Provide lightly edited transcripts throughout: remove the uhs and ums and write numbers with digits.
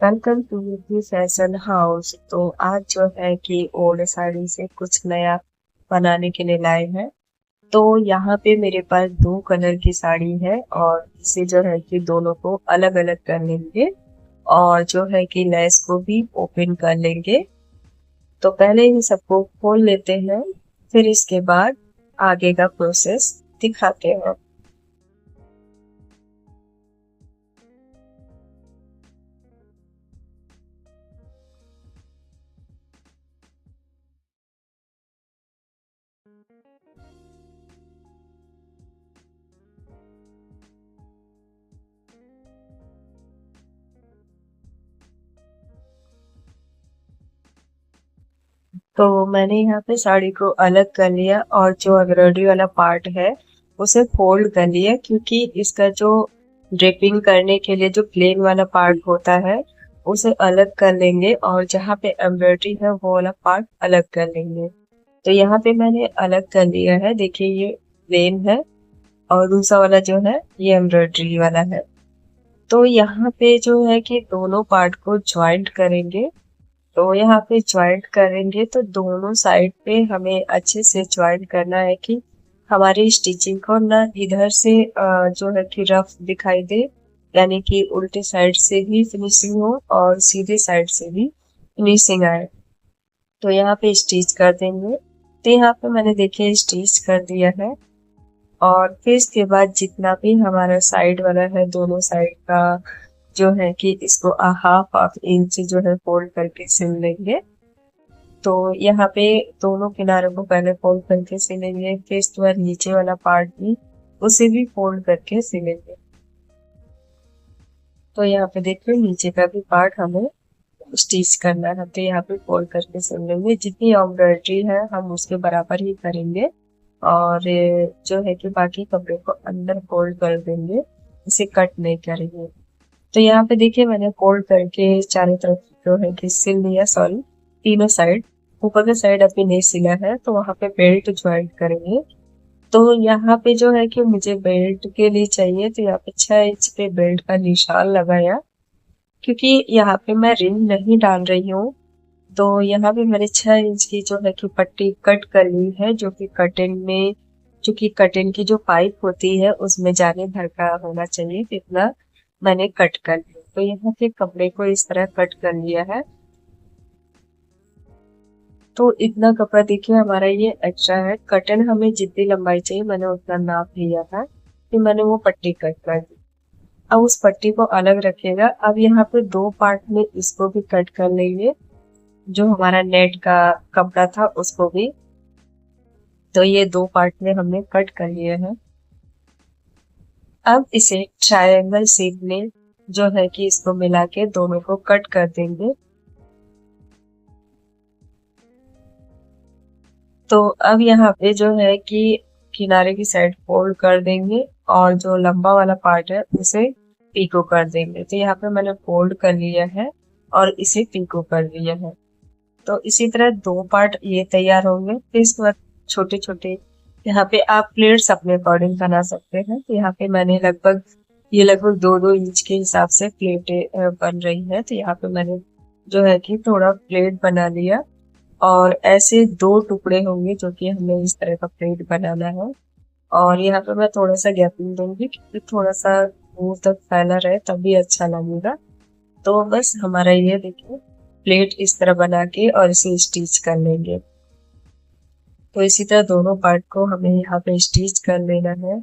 Welcome to the fashion house. तो आज जो है कि ओल्ड साड़ी से कुछ नया बनाने के लिए लाए हैं। तो यहाँ पे मेरे पास दो कलर की साड़ी है और इसे जो है कि दोनों को अलग अलग कर लेंगे और जो है कि लेस को भी ओपन कर लेंगे। तो पहले इन सबको खोल लेते हैं, फिर इसके बाद आगे का प्रोसेस दिखाते हैं। तो मैंने यहाँ पे साड़ी को अलग कर लिया और जो एम्ब्रॉयडरी वाला पार्ट है उसे फोल्ड कर लिया, क्योंकि इसका जो ड्रेपिंग करने के लिए जो प्लेन वाला पार्ट होता है उसे अलग कर लेंगे और जहाँ पे एम्ब्रॉयडरी है वो वाला पार्ट अलग कर लेंगे। तो यहाँ पे मैंने अलग कर लिया है, देखिए ये प्लेन है और दूसरा वाला जो है ये एम्ब्रॉयडरी वाला है। तो यहाँ पे जो है कि दोनों पार्ट को ज्वाइंट करेंगे। तो यहाँ पे ज्वाइंट करेंगे तो दोनों साइड पे हमें अच्छे से ज्वाइंट करना है कि हमारी स्टिचिंग को ना इधर से जो है कि रफ दिखाई दे, यानी कि उल्टे साइड से भी फिनिशिंग हो और सीधे साइड से भी फिनिशिंग आए। तो यहाँ पे स्टिच कर देंगे। तो यहाँ पे मैंने देखिए स्टिच कर दिया है और फिर इसके बाद जितना भी हमारा साइड वाला है दोनों साइड का जो है कि इसको हाफ हाफ इंच जो है फोल्ड करके सिल लेंगे। तो यहाँ पे दोनों किनारों को पहले फोल्ड करके सिलेंगे, फिर इसके बाद नीचे वाला पार्ट भी उसे भी फोल्ड करके सिलेंगे। तो यहाँ पे देखिए नीचे का भी पार्ट हमें स्टिच करना है, तो यहाँ पे फोल्ड करके सिल लेंगे। जितनी एम्ब्रॉयडरी है हम उसके बराबर ही करेंगे और जो है कि बाकी कपड़े को अंदर फोल्ड कर देंगे, इसे कट नहीं करेंगे। तो यहाँ पे देखिए मैंने फोल्ड करके चारों तरफ जो है कि सिल लिया, सॉरी तीनों साइड। ऊपर का साइड अभी नहीं सिला है तो वहां पे बेल्ट ज्वाइंट करेंगे। तो यहाँ पे जो है कि मुझे बेल्ट के लिए चाहिए, तो यहाँ पे 6 इंच पे बेल्ट का निशान लगाया, क्योंकि यहाँ पे मैं रिंग नहीं डाल रही हूँ। तो यहाँ पे मैंने 6 इंच की जो है कि पट्टी कट कर ली है, जो कि कर्टेन में, जो कि कर्टेन की जो पाइप होती है उसमें जाने भर का होना चाहिए, तो इतना मैंने कट कर लिया। तो यहाँ पे कपड़े को इस तरह कट कर लिया है। तो इतना कपड़ा देखिए हमारा ये एक्स्ट्रा है। कर्टेन हमें जितनी लंबाई चाहिए मैंने उतना नाप लिया था, फिर मैंने वो पट्टी कट कर दी। अब उस पट्टी को अलग रखिएगा। अब यहाँ पे दो पार्ट में इसको भी कट कर लेंगे, जो हमारा नेट का कपड़ा था उसको भी। तो ये दो पार्ट में हमने कट कर लिए हैं। अब इसे ट्रायंगल शेप में जो है कि इसको मिला के दोनों को कट कर देंगे। तो अब यहाँ पे जो है कि किनारे की साइड फोल्ड कर देंगे और जो लंबा वाला पार्ट है उसे पीको कर देंगे। तो यहाँ पे मैंने फोल्ड कर लिया है और इसे पीको कर लिया है। तो इसी तरह दो पार्ट ये तैयार होंगे। फिर इसके बाद छोटे छोटे यहाँ पे आप प्लेट्स अपने अकॉर्डिंग बना सकते हैं। तो यहाँ पे मैंने लगभग 2-2 इंच के हिसाब से प्लेटें बन रही है। तो यहाँ पे मैंने जो है कि थोड़ा प्लेट बना लिया और ऐसे दो टुकड़े होंगे जो कि हमें इस तरह का प्लेट बनाना है। और यहाँ पे मैं थोड़ा सा गैपिंग दूंगी, क्योंकि थोड़ा सा दूर तक फैला रहे तभी अच्छा लगेगा। तो बस हमारा ये देखिए प्लेट इस तरह बना के और इसे स्टिच कर लेंगे। तो इसी तरह दोनों पार्ट को हमें यहाँ पे स्टिच कर लेना है।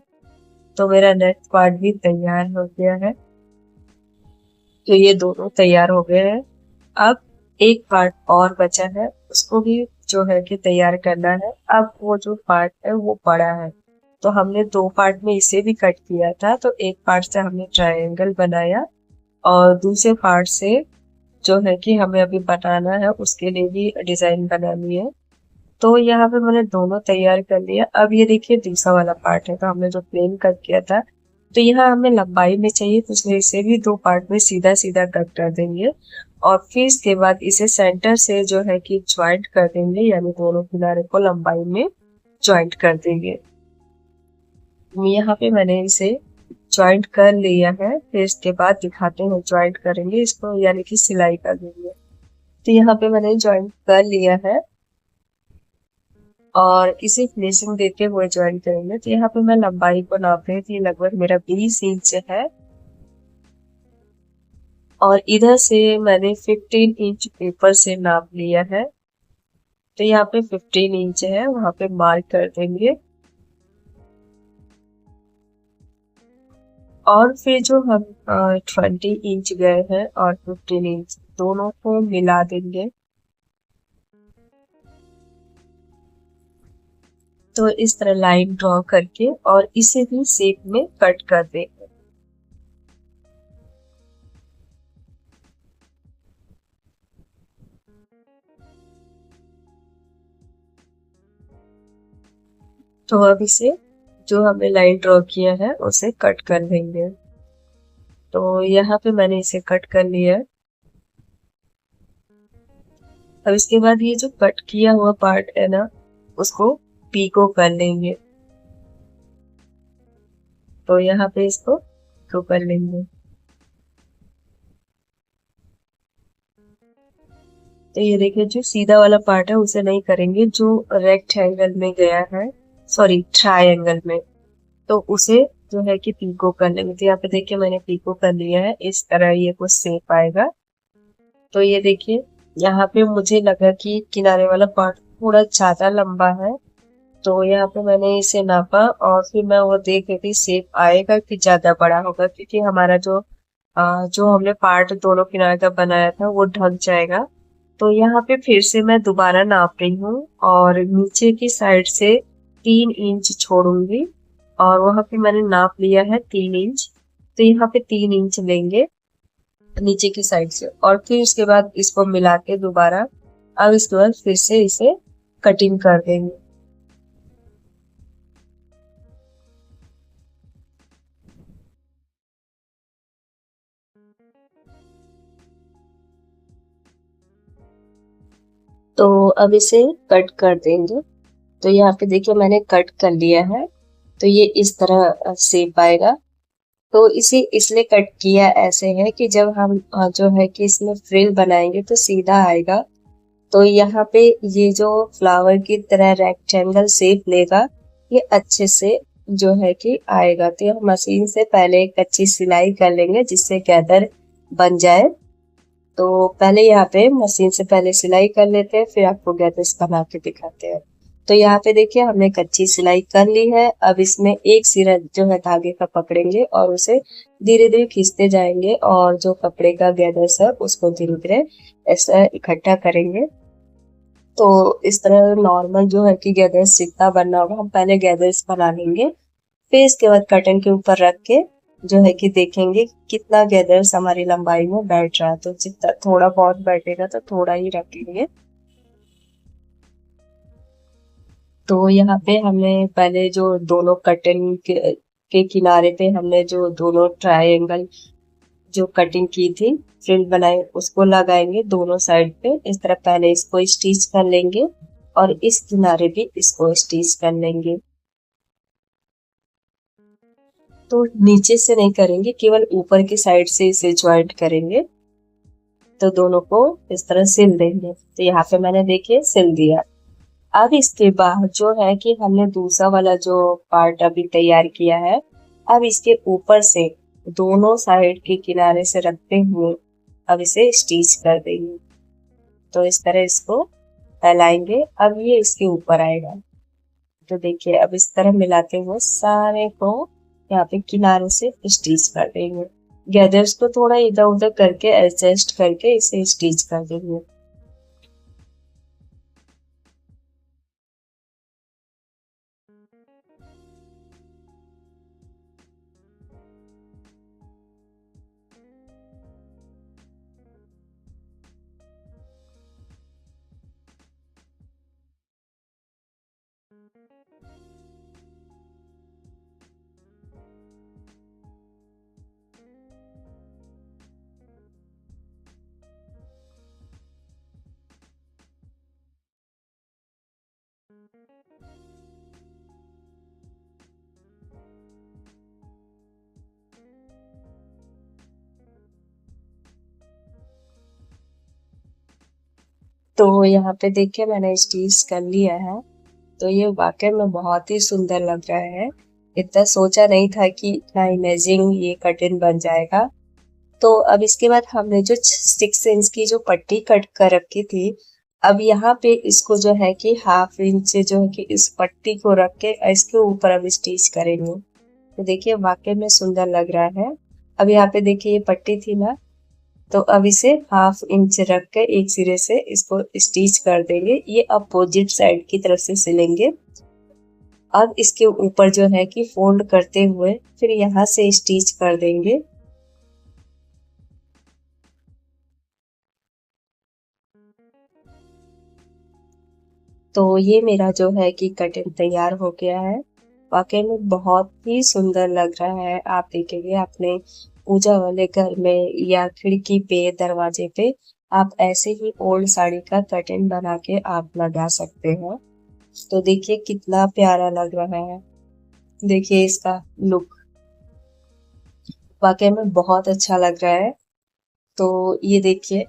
तो मेरा नेक्स्ट पार्ट भी तैयार हो गया है। तो ये दोनों तैयार हो गए हैं। अब एक पार्ट और बचा है, उसको भी जो है कि तैयार करना है। अब वो जो पार्ट है वो बड़ा है, तो हमने दो पार्ट में इसे भी कट किया था। तो एक पार्ट से हमने ट्रायंगल बनाया और दूसरे पार्ट से जो है कि हमें अभी बनाना है उसके लिए भी डिजाइन बनानी है। तो यहाँ पे मैंने दोनों तैयार कर लिया। अब ये देखिए दूसरा वाला पार्ट है, तो हमने जो प्लेन कट किया था, तो यहाँ हमें लंबाई में चाहिए, तो इसलिए इसे भी दो पार्ट में सीधा सीधा कट कर देंगे और फिर इसके बाद इसे सेंटर से जो है कि ज्वाइंट कर देंगे, यानी दोनों किनारे को लंबाई में ज्वाइंट कर देंगे। यहाँ पे मैंने इसे ज्वाइंट कर लिया है, फिर इसके बाद दिखाते हैं ज्वाइंट करेंगे इसको, यानी कि सिलाई कर देंगे। तो यहाँ पे मैंने ज्वाइंट कर लिया है और इसे फिनिशिंग देते हुए ज्वाइंट करेंगे। तो यहाँ पे मैं लंबाई को नाप रही थी, लगभग मेरा 20 इंच है और इधर से मैंने 15 इंच ऊपर से नाप लिया है। तो यहाँ पे 15 इंच है, वहां पे मार्क कर देंगे और फिर जो हम 20 इंच गए हैं और 15 इंच दोनों को मिला देंगे। तो इस तरह लाइन ड्रॉ करके और इसे भी शेप में कट कर देंगे। तो अब इसे जो हमने लाइन ड्रॉ किया है उसे कट कर देंगे। तो यहाँ पे मैंने इसे कट कर लिया है। अब इसके बाद ये जो कट किया हुआ पार्ट है ना, उसको पीको कर लेंगे। तो यहाँ पे इसको पीको कर लेंगे। तो ये देखिए जो सीधा वाला पार्ट है उसे नहीं करेंगे, जो रेक्टेंगल में गया है, सॉरी ट्रायंगल में, तो उसे जो है कि पीको कर लेंगे। तो यहाँ पे देखिए मैंने पीको कर लिया है, इस तरह ये कुछ शेप आएगा। तो ये देखिए यहाँ पे मुझे लगा कि किनारे वाला पार्ट थोड़ा ज्यादा लंबा है, तो यहाँ पे मैंने इसे नापा और फिर मैं वो देख रही थी शेप आएगा कि ज्यादा बड़ा होगा, क्योंकि हमारा जो हमने पार्ट दोनों किनारे का बनाया था वो ढक जाएगा। तो यहाँ पे फिर से मैं दोबारा नाप रही हूँ और नीचे की साइड से 3 इंच छोड़ूंगी और वहां पे मैंने नाप लिया है 3 इंच। तो यहाँ पे 3 इंच लेंगे नीचे की साइड से और फिर इसके बाद इसको मिला के दोबारा, अब इसके बाद फिर से इसे कटिंग कर देंगे। तो अब इसे कट कर देंगे। तो यहाँ पे देखिए मैंने कट कर लिया है, तो ये इस तरह शेप आएगा। तो इसे इसलिए कट किया ऐसे है कि जब हम जो है कि इसमें फ्रिल बनाएंगे तो सीधा आएगा। तो यहाँ पे ये जो फ्लावर की तरह रेक्टेंगल शेप लेगा, ये अच्छे से जो है कि आएगा। तो हम मशीन से पहले एक अच्छी सिलाई कर लेंगे जिससे गैदर बन जाए। तो पहले यहाँ पे मशीन से पहले सिलाई कर लेते हैं, फिर आपको गैदर्स बना के दिखाते हैं। तो यहाँ पे देखिए हमने कच्ची सिलाई कर ली है। अब इसमें एक सिरा जो है धागे का पकड़ेंगे और उसे धीरे धीरे खींचते जाएंगे और जो कपड़े का गैदर्स है उसको धीरे धीरे ऐसा इकट्ठा करेंगे। तो इस तरह नॉर्मल जो है कि गैदर्स जितना बनना होगा हम पहले गैदर्स बना लेंगे, फिर इसके बाद कर्टन के ऊपर रख के जो है कि देखेंगे कितना गैदर्स हमारी लंबाई में बैठ रहा है। तो जितना थोड़ा बहुत बैठेगा तो थोड़ा ही रखेंगे। तो यहाँ पे हमने पहले जो दोनों कर्टन के किनारे पे हमने जो दोनों ट्रायंगल जो कटिंग की थी, फ्रिल बनाए, उसको लगाएंगे दोनों साइड पे। इस तरह पहले इसको स्टिच कर लेंगे और इस किनारे भी इसको स्टिच कर लेंगे। तो नीचे से नहीं करेंगे, केवल ऊपर की साइड से इसे ज्वाइंट करेंगे। तो दोनों को इस तरह सिल देंगे। तो यहाँ पे मैंने देखिए सिल दिया। अब इसके बाद जो है कि हमने दूसरा वाला जो पार्ट अभी तैयार किया है, अब इसके ऊपर से दोनों साइड के किनारे से रखते हुए अब इसे स्टिच कर देंगे। तो इस तरह इसको फैलाएंगे, अब ये इसके ऊपर आएगा। तो देखिए अब इस तरह मिलाते हुए सारे को यहाँ पे किनारे से स्टिच कर देंगे। गैदर्स को थोड़ा इधर उधर करके एडजस्ट करके इसे स्टिच कर देंगे। तो यहाँ पे देखिए मैंने स्टिच कर लिया है। तो ये वाकई में बहुत ही सुंदर लग रहा है। इतना सोचा नहीं था कि इतना इमेजिंग ये कर्टेन बन जाएगा। तो अब इसके बाद हमने जो 6 इंच की जो पट्टी कट कर रखी थी, अब यहाँ पे इसको जो है कि हाफ इंच से जो है कि इस पट्टी को रख के इसके ऊपर अब स्टिच करेंगे। तो देखिए वाकई में सुंदर लग रहा है। अब यहाँ पे देखिए ये पट्टी थी ना, तो अब इसे हाफ इंच रख के एक सिरे से इसको स्टिच कर देंगे। ये अपोजिट साइड की तरफ से सिलेंगे। अब इसके ऊपर जो है कि फोल्ड करते हुए फिर यहाँ से स्टिच कर देंगे। तो ये मेरा जो है कि कर्टेन तैयार हो गया है। वाकई में बहुत ही सुंदर लग रहा है। आप देखेंगे अपने पूजा वाले घर में या खिड़की पे, दरवाजे पे आप ऐसे ही ओल्ड साड़ी का कर्टेन बना के आप लगा सकते हैं। तो देखिए कितना प्यारा लग रहा है। देखिए इसका लुक वाकई में बहुत अच्छा लग रहा है। तो ये देखिए,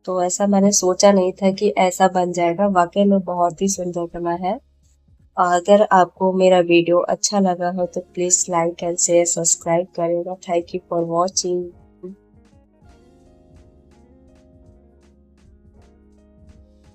तो ऐसा मैंने सोचा नहीं था कि ऐसा बन जाएगा। वाकई में बहुत ही सुंदर बना है। और अगर आपको मेरा वीडियो अच्छा लगा हो तो please like and share subscribe करेगा। Thank you for watching.